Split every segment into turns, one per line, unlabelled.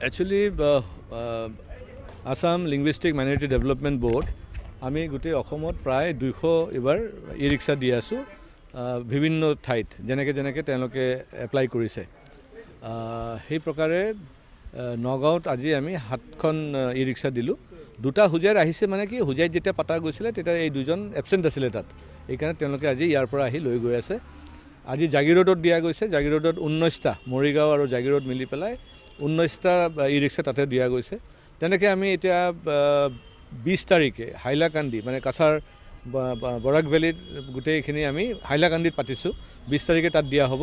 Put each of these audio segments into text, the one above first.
Actually, Assam Linguistic Minority Development Board, আমি গোটেই অসমত প্ৰায় 200 এবাৰ ই-ৰিক্সা দি আছোঁ বিভিন্ন ঠাইত যেনেকৈ তেওঁলোকে এপ্লাই কৰিছে সেই প্ৰকাৰে নগাঁৱত আজি আমি 7খন ই-ৰিক্সা দিলোঁ দুটা হুজাইৰ আহিছে মানে কি হুজাইত যেতিয়া পাতা গৈছিলে তেতিয়া এই দুজন এবসেন্ট আছিলে তাত এইকাৰণে তেওঁলোকে আজি ইয়াৰ পৰা আহি লৈ গৈ আছে আজি জাগিৰোডত দিয়া গৈছে জাগিৰোডত 19টা মৰিগাঁও আৰু জাগিৰোড মিলি পেলাই 19টা ই-ৰিক্সা তাতে দিয়া গৈছে তেনেকৈ আমি এতিয়া 20 তাৰিখে হাইলাকান্দি মানে কাছাৰ বৰাক ভেলীত গোটেইখিনি আমি হাইলাকান্দিত পাতিছোঁ 20 তাৰিখে তাত দিয়া হ'ব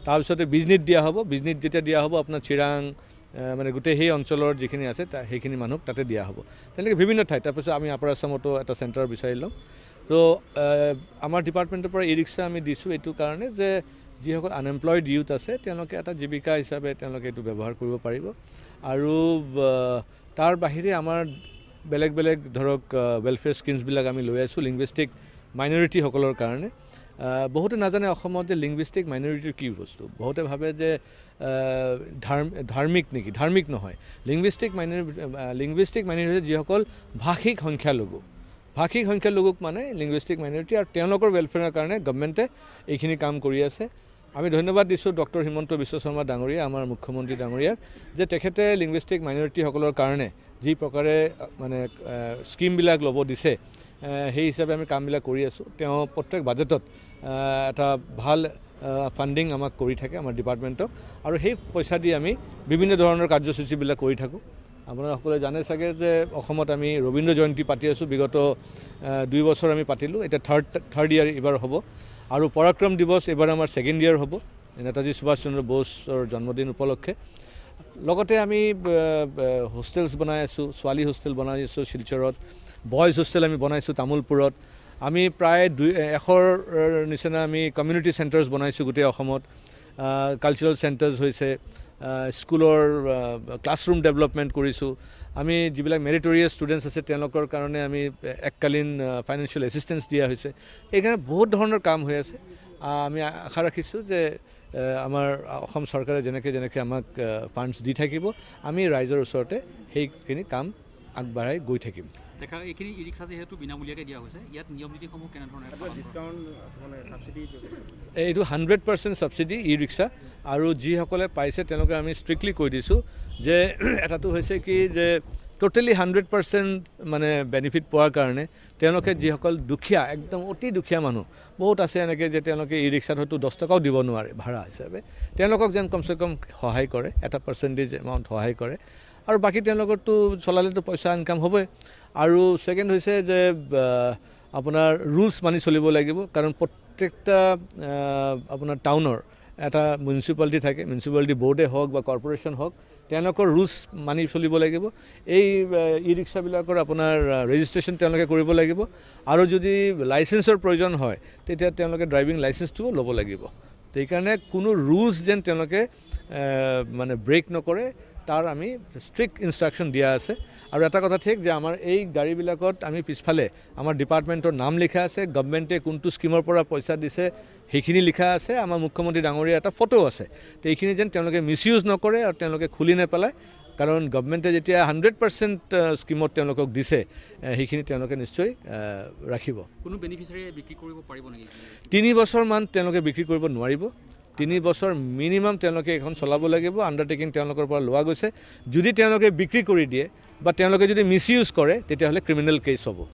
তাৰপিছতে বিজনীত দিয়া হ'ব বিজনীত যেতিয়া দিয়া হ'ব আপোনাৰ চিৰাং মানে গোটেই সেই অঞ্চলৰ যিখিনি আছে সেইখিনি মানুহক তাতে দিয়া হ'ব তেনেকৈ বিভিন্ন ঠাইত তাৰপিছত আমি আপাৰ আসামতো এটা চেণ্টাৰ বিচাৰি লওঁ তো আমাৰ ডিপাৰ্টমেণ্টৰ পৰা ই-ৰিক্সা আমি দিছোঁ এইটো কাৰণে যে যিসকল আনএমপ্লয়েড ইউথ আছে তেওঁলোকে এটা জীৱিকা হিচাপে তেওঁলোকে এইটো ব্যৱহাৰ কৰিব পাৰিব আৰু তাৰ বাহিৰে আমাৰ বেলেগ ধৰক ৱেলফেয়াৰ স্কিমছবিলাক আমি লৈ আছোঁ লিংগুইষ্টিক মাইনৰিটিসকলৰ কাৰণে বহুতে নাজানে অসমত যে লিংগুইষ্টিক মাইনৰিটিৰ কি বস্তু বহুতে ভাবে যে ধাৰ্মিক নেকি ধাৰ্মিক নহয় লিংগুইষ্টিক মাইনৰিটি যিসকল ভাষিক সংখ্যালঘুক মানে লিংগুইষ্টিক মাইনৰিটি আৰু তেওঁলোকৰ ৱেলফেয়াৰৰ কাৰণে গভৰ্ণমেণ্টে এইখিনি কাম কৰি আছে আমি ধন্যবাদ দিছোঁ ডক্টৰ হিমন্ত বিশ্ব শৰ্মা ডাঙৰীয়া আমাৰ মুখ্যমন্ত্ৰী ডাঙৰীয়াক যে তেখেতে লিংগুইষ্টিক মাইনৰিটিসকলৰ কাৰণে যি প্ৰকাৰে মানে স্কিমবিলাক ল'ব দিছে সেই হিচাপে আমি কামবিলাক কৰি আছোঁ তেওঁ প্ৰত্যেক বাজেটত এটা ভাল ফাণ্ডিং আমাক কৰি থাকে আমাৰ ডিপাৰ্টমেণ্টক আৰু সেই পইচা দি আমি বিভিন্ন ধৰণৰ কাৰ্যসূচীবিলাক কৰি থাকোঁ আপোনালোকে সকলোৱে জানে চাগে যে অসমত আমি ৰবীন্দ্ৰ জয়ন্তী পাতি আছোঁ বিগত 2 বছৰ আমি পাতিলোঁ এতিয়া থাৰ্ড ইয়াৰ এইবাৰ হ'ব আৰু পৰাক্ৰম দিৱস এইবাৰ আমাৰ 2nd ইয়াৰ হ'ব নেতাজী সুভাষ চন্দ্ৰ বোসৰ জন্মদিন উপলক্ষে লগতে আমি হোষ্টেলছ বনাই আছোঁ ছোৱালী হোষ্টেল বনাই আছোঁ শিলচৰত বয়জ হোষ্টেল আমি বনাইছোঁ তামোলপুৰত আমি প্ৰায় 100ৰ নিচিনা আমি কমিউনিটি চেণ্টাৰ্ছ বনাইছোঁ গোটেই অসমত কালচাৰেল চেণ্টাৰ্ছ হৈছে স্কুলৰ ক্লাছৰুম ডেভেলপমেণ্ট কৰিছোঁ আমি যিবিলাক মেৰিটৰিয়াছ ষ্টুডেণ্টছ আছে তেওঁলোকৰ কাৰণে আমি এককালীন ফাইনেন্সিয়েল এছিষ্টেঞ্চ দিয়া হৈছে এইকাৰণে বহুত ধৰণৰ কাম হৈ আছে আমি আশা ৰাখিছোঁ যে আমাৰ অসম চৰকাৰে যেনেকৈ আমাক ফাণ্ডছ দি থাকিব আমি ৰাইজৰ ওচৰতে সেইখিনি কাম আগবঢ়াই গৈ থাকিম
এইখিনি ই-ৰিক্সা যিহেতু বিনামূলীয়াকৈ দিয়া হৈছে ইয়াত নিয়ম নীতিসমূহ কেনেধৰণে ডিছকাউণ্ট মানে ছাবচিডি
এইটো 100% ছাবচিডি ই-ৰিক্সা আৰু যিসকলে পাইছে তেওঁলোকে আমি ষ্ট্ৰিক্টলি কৈ দিছোঁ যে এটাটো হৈছে কি যে টোটেলি 100% মানে বেনিফিট পোৱাৰ কাৰণে তেওঁলোকে যিসকল দুখীয়া একদম অতি দুখীয়া মানুহ বহুত আছে এনেকৈ যে তেওঁলোকে ই-ৰিক্সাত হয়তো 10 টকাও দিব নোৱাৰে ভাড়া হিচাপে তেওঁলোকক যেন কমচে কম সহায় কৰে এটা পাৰ্চেণ্টেজ এমাউণ্ট সহায় কৰে আৰু বাকী তেওঁলোকৰতো চলালেতো পইচা ইনকাম হ'বই আৰু ছেকেণ্ড হৈছে যে আপোনাৰ ৰুলছ মানি চলিব লাগিব কাৰণ প্ৰত্যেকটা আপোনাৰ টাউনৰ এটা মিউনিচিপালিটি থাকে মিউনিচিপালিটি বৰ্ডে হওক বা কৰ্পৰেশ্যন হওক তেওঁলোকৰ ৰুলছ মানি চলিব লাগিব এই ই-ৰিক্সাবিলাকৰ আপোনাৰ ৰেজিষ্ট্ৰেশ্যন তেওঁলোকে কৰিব লাগিব আৰু যদি লাইচেন্সৰ প্ৰয়োজন হয় তেতিয়া তেওঁলোকে ড্ৰাইভিং লাইচেন্সটোও ল'ব লাগিব সেইকাৰণে কোনো ৰুলছ যেন তেওঁলোকে মানে ব্ৰেক নকৰে তাৰ আমি ষ্ট্ৰিক্ট ইনষ্ট্ৰাকশ্যন দিয়া আছে আৰু এটা কথা ঠিক যে আমাৰ এই গাড়ীবিলাকত আমি পিছফালে আমাৰ ডিপাৰ্টমেণ্টৰ নাম লিখা আছে গভৰ্ণমেণ্টে কোনটো স্কিমৰ পৰা পইচা দিছে সেইখিনি লিখা আছে আমাৰ মুখ্যমন্ত্ৰী ডাঙৰীয়া এটা ফটো আছে তো এইখিনি যেন তেওঁলোকে মিছইউজ নকৰে আৰু তেওঁলোকে খুলি নেপেলায় কাৰণ গভৰ্ণমেণ্টে যেতিয়া 100% স্কিমত তেওঁলোকক দিছে সেইখিনি তেওঁলোকে নিশ্চয় ৰাখিব
কোনো বেনিফিচিয়াৰীয়ে বিক্ৰী কৰিব পাৰিব নেকি
3 বছৰমান তেওঁলোকে বিক্ৰী কৰিব নোৱাৰিব 3 বছৰ মিনিমাম তেওঁলোকে এখন চলাব লাগিব আণ্ডাৰটেকিং তেওঁলোকৰ পৰা লোৱা গৈছে যদি তেওঁলোকে বিক্ৰী কৰি দিয়ে বা তেওঁলোকে যদি মিছইউজ কৰে তেতিয়াহ'লে ক্ৰিমিনেল কেছ হ'ব